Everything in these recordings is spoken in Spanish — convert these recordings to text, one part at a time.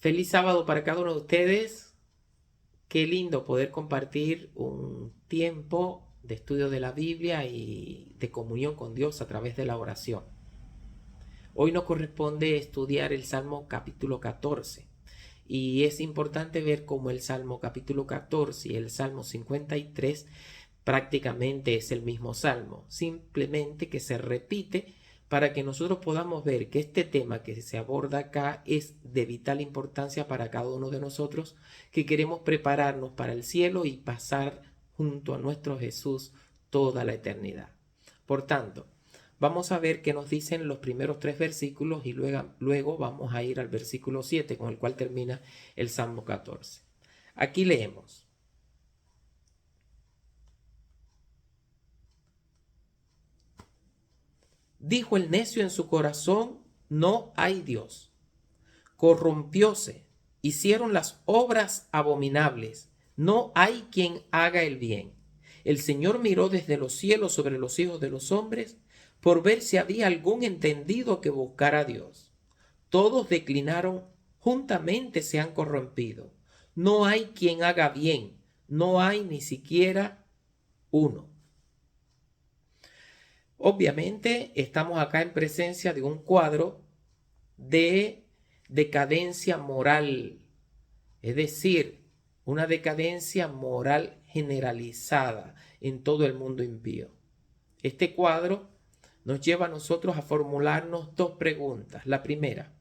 Feliz sábado para cada uno de ustedes. Qué lindo poder compartir un tiempo de estudio de la Biblia y de comunión con Dios a través de la oración. Hoy nos corresponde estudiar el Salmo capítulo 14 y es importante ver cómo el Salmo capítulo 14 y el Salmo 53 prácticamente es el mismo Salmo, simplemente que se repite para que nosotros podamos ver que este tema que se aborda acá es de vital importancia para cada uno de nosotros que queremos prepararnos para el cielo y pasar junto a nuestro Jesús toda la eternidad. Por tanto, vamos a ver qué nos dicen los primeros 3 versículos y luego vamos a ir al versículo 7 con el cual termina el Salmo 14. Aquí leemos. Dijo el necio en su corazón, no hay Dios. Corrompióse, hicieron las obras abominables, no hay quien haga el bien. El Señor miró desde los cielos sobre los hijos de los hombres por ver si había algún entendido que buscara a Dios. Todos declinaron, juntamente se han corrompido. No hay quien haga bien, no hay ni siquiera uno. Obviamente estamos acá en presencia de un cuadro de decadencia moral, es decir, una decadencia moral generalizada en todo el mundo impío. Este cuadro nos lleva a nosotros a formularnos 2 preguntas. La primera,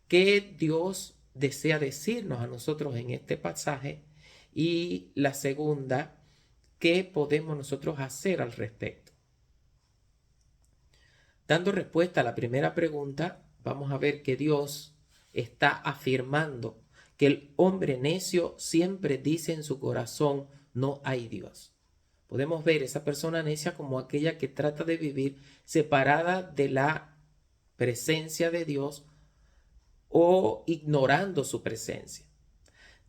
¿qué Dios desea decirnos a nosotros en este pasaje? Y la segunda, ¿qué podemos nosotros hacer al respecto? Dando respuesta a la primera pregunta, vamos a ver que Dios está afirmando que el hombre necio siempre dice en su corazón, no hay Dios. Podemos ver esa persona necia como aquella que trata de vivir separada de la presencia de Dios o ignorando su presencia.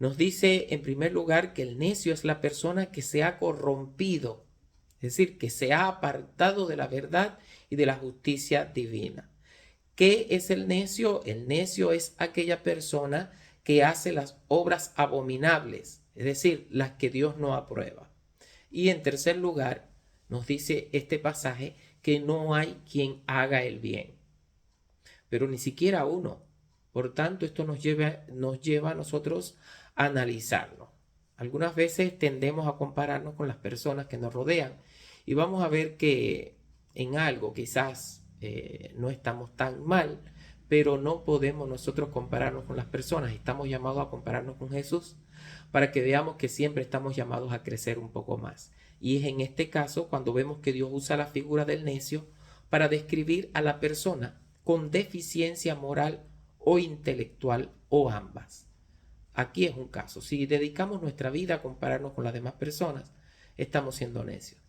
Nos dice en primer lugar que el necio es la persona que se ha corrompido, es decir, que se ha apartado de la verdad y de la justicia divina. ¿Qué es el necio? El necio es aquella persona que hace las obras abominables, es decir, las que Dios no aprueba. Y en tercer lugar, nos dice este pasaje que no hay quien haga el bien, pero ni siquiera uno. Por tanto, esto nos lleva a nosotros a analizarlo. Algunas veces tendemos a compararnos con las personas que nos rodean y vamos a ver que en algo quizás no estamos tan mal, pero no podemos nosotros compararnos con las personas. Estamos llamados a compararnos con Jesús para que veamos que siempre estamos llamados a crecer un poco más. Y es en este caso cuando vemos que Dios usa la figura del necio para describir a la persona con deficiencia moral o intelectual o ambas. Aquí es un caso. Si dedicamos nuestra vida a compararnos con las demás personas, estamos siendo necios.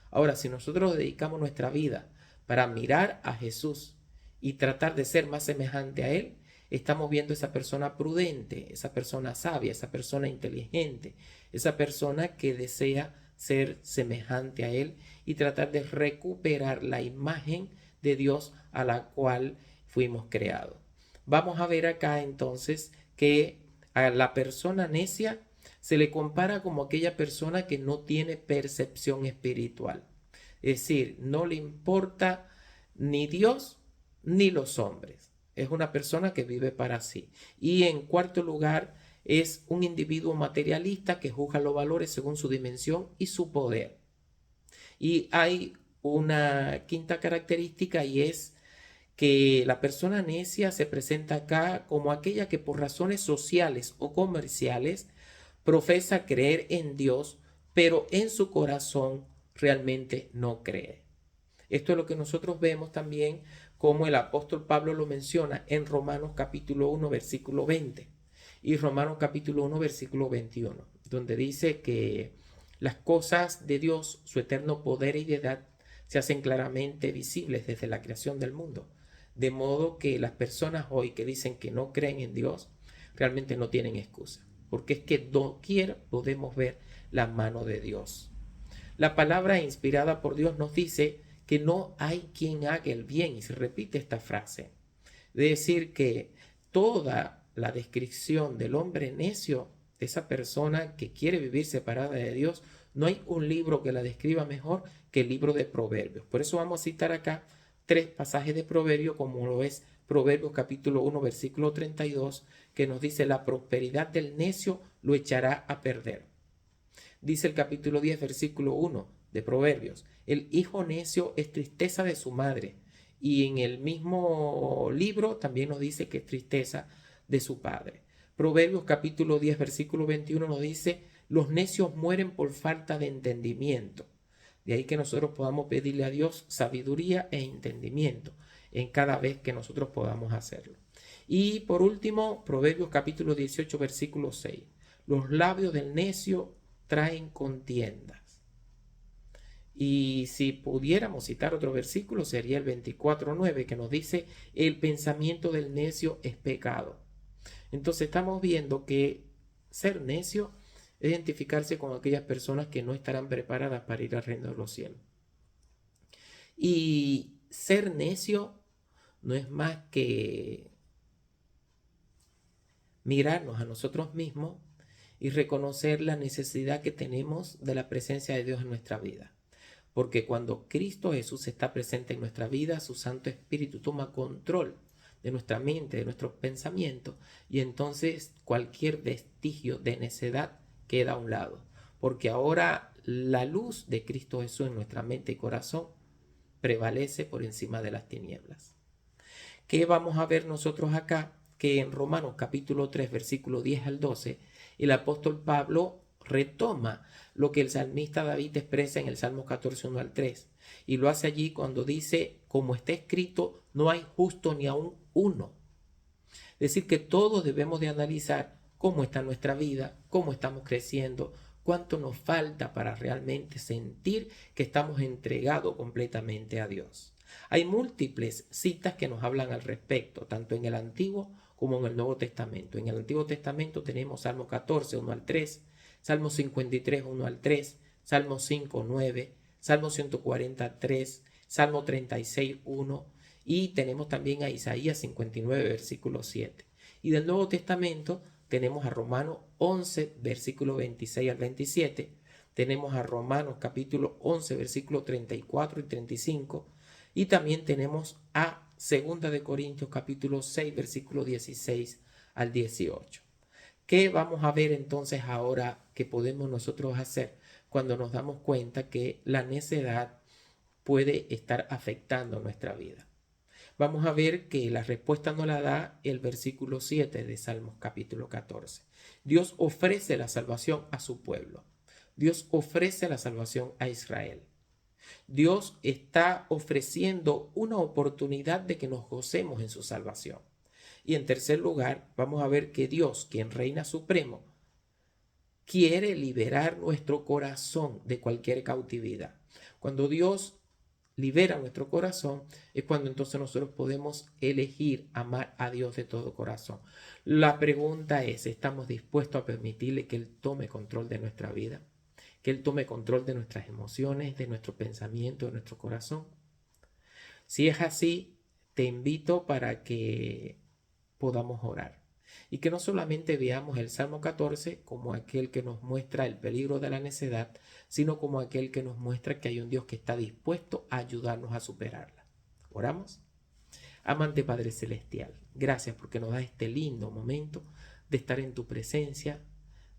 Ahora, si nosotros dedicamos nuestra vida para mirar a Jesús y tratar de ser más semejante a Él, estamos viendo esa persona prudente, esa persona sabia, esa persona inteligente, esa persona que desea ser semejante a Él y tratar de recuperar la imagen de Dios a la cual fuimos creados. Vamos a ver acá entonces que a la persona necia se le compara como aquella persona que no tiene percepción espiritual. Es decir, no le importa ni Dios ni los hombres. Es una persona que vive para sí. Y en cuarto lugar, es un individuo materialista que juzga los valores según su dimensión y su poder. Y hay una quinta característica y es que la persona necia se presenta acá como aquella que por razones sociales o comerciales profesa creer en Dios, pero en su corazón realmente no cree. Esto es lo que nosotros vemos también como el apóstol Pablo lo menciona en Romanos capítulo 1 versículo 20 y Romanos capítulo 1 versículo 21, donde dice que las cosas de Dios, su eterno poder y deidad, se hacen claramente visibles desde la creación del mundo. De modo que las personas hoy que dicen que no creen en Dios, realmente no tienen excusa, porque es que doquier podemos ver la mano de Dios. La palabra inspirada por Dios nos dice que no hay quien haga el bien, y se repite esta frase, de decir que toda la descripción del hombre necio, de esa persona que quiere vivir separada de Dios, no hay un libro que la describa mejor que el libro de Proverbios. Por eso vamos a citar acá 3 pasajes de Proverbios, como lo es Proverbios capítulo 1, versículo 32, que nos dice: la prosperidad del necio lo echará a perder. Dice el capítulo 10, versículo 1 de Proverbios: el hijo necio es tristeza de su madre. Y en el mismo libro también nos dice que es tristeza de su padre. Proverbios capítulo 10, versículo 21 nos dice: los necios mueren por falta de entendimiento. De ahí que nosotros podamos pedirle a Dios sabiduría e entendimiento en cada vez que nosotros podamos hacerlo. Y por último, Proverbios capítulo 18, versículo 6. Los labios del necio traen contiendas. Y si pudiéramos citar otro versículo, sería el 24:9, que nos dice: el pensamiento del necio es pecado. Entonces estamos viendo que ser necio es identificarse con aquellas personas que no estarán preparadas para ir al reino de los cielos. Y ser necio no es más que mirarnos a nosotros mismos y reconocer la necesidad que tenemos de la presencia de Dios en nuestra vida. Porque cuando Cristo Jesús está presente en nuestra vida, su Santo Espíritu toma control de nuestra mente, de nuestros pensamientos, y entonces cualquier vestigio de necedad queda a un lado. Porque ahora la luz de Cristo Jesús en nuestra mente y corazón prevalece por encima de las tinieblas. ¿Qué vamos a ver nosotros acá? Que en Romanos capítulo 3, versículo 10 al 12, el apóstol Pablo retoma lo que el salmista David expresa en el Salmo 14, 1 al 3. Y lo hace allí cuando dice: como está escrito, no hay justo ni aun uno. Es decir, que todos debemos de analizar cómo está nuestra vida, cómo estamos creciendo, cuánto nos falta para realmente sentir que estamos entregados completamente a Dios. Hay múltiples citas que nos hablan al respecto, tanto en el Antiguo como en el Nuevo Testamento. En el Antiguo Testamento tenemos Salmo 14, 1 al 3, Salmo 53, 1 al 3, Salmo 5, 9, Salmo 143, Salmo 36, 1, y tenemos también a Isaías 59, versículo 7. Y del Nuevo Testamento tenemos a Romanos 11, versículo 26 al 27, tenemos a Romanos capítulo 11, versículo 34 y 35, y también tenemos a 2 de Corintios capítulo 6, versículo 16 al 18. ¿Qué vamos a ver entonces ahora que podemos nosotros hacer cuando nos damos cuenta que la necedad puede estar afectando nuestra vida? Vamos a ver que la respuesta nos la da el versículo 7 de Salmos capítulo 14. Dios ofrece la salvación a su pueblo. Dios ofrece la salvación a Israel. Dios está ofreciendo una oportunidad de que nos gocemos en su salvación. Y en tercer lugar, vamos a ver que Dios, quien reina supremo, quiere liberar nuestro corazón de cualquier cautividad. Cuando Dios libera nuestro corazón, es cuando entonces nosotros podemos elegir amar a Dios de todo corazón. La pregunta es: ¿estamos dispuestos a permitirle que Él tome control de nuestra vida? Que Él tome control de nuestras emociones, de nuestro pensamiento, de nuestro corazón. Si es así, te invito para que podamos orar y que no solamente veamos el Salmo 14 como aquel que nos muestra el peligro de la necedad, sino como aquel que nos muestra que hay un Dios que está dispuesto a ayudarnos a superarla. ¿Oramos? Amante Padre Celestial, gracias porque nos da este lindo momento de estar en tu presencia,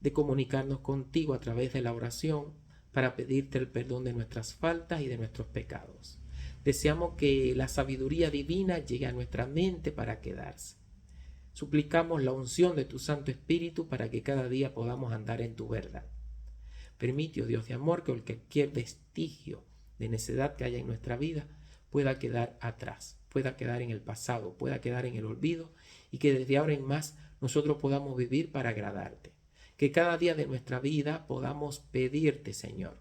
de comunicarnos contigo a través de la oración para pedirte el perdón de nuestras faltas y de nuestros pecados. Deseamos que la sabiduría divina llegue a nuestra mente para quedarse. Suplicamos la unción de tu Santo Espíritu para que cada día podamos andar en tu verdad. Permite, oh Dios de amor, que cualquier vestigio de necedad que haya en nuestra vida pueda quedar atrás, pueda quedar en el pasado, pueda quedar en el olvido, y que desde ahora en más nosotros podamos vivir para agradarte. Que cada día de nuestra vida podamos pedirte, Señor,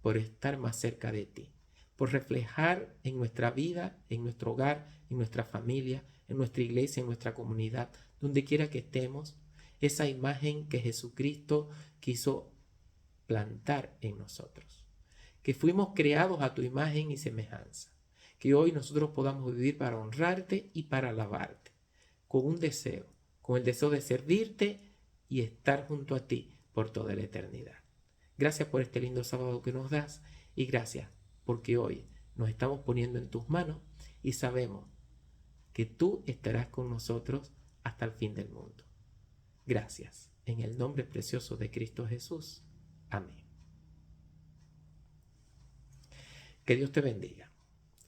por estar más cerca de ti, por reflejar en nuestra vida, en nuestro hogar, en nuestra familia, en nuestra iglesia, en nuestra comunidad, donde quiera que estemos, esa imagen que Jesucristo quiso plantar en nosotros. Que fuimos creados a tu imagen y semejanza. Que hoy nosotros podamos vivir para honrarte y para alabarte, con un deseo con el deseo de servirte y estar junto a ti por toda la eternidad. Gracias por este lindo sábado que nos das y gracias porque hoy nos estamos poniendo en tus manos y sabemos que tú estarás con nosotros hasta el fin del mundo. Gracias. En el nombre precioso de Cristo Jesús. Amén. Que Dios te bendiga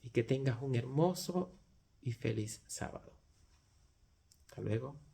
y que tengas un hermoso y feliz sábado. Hasta luego.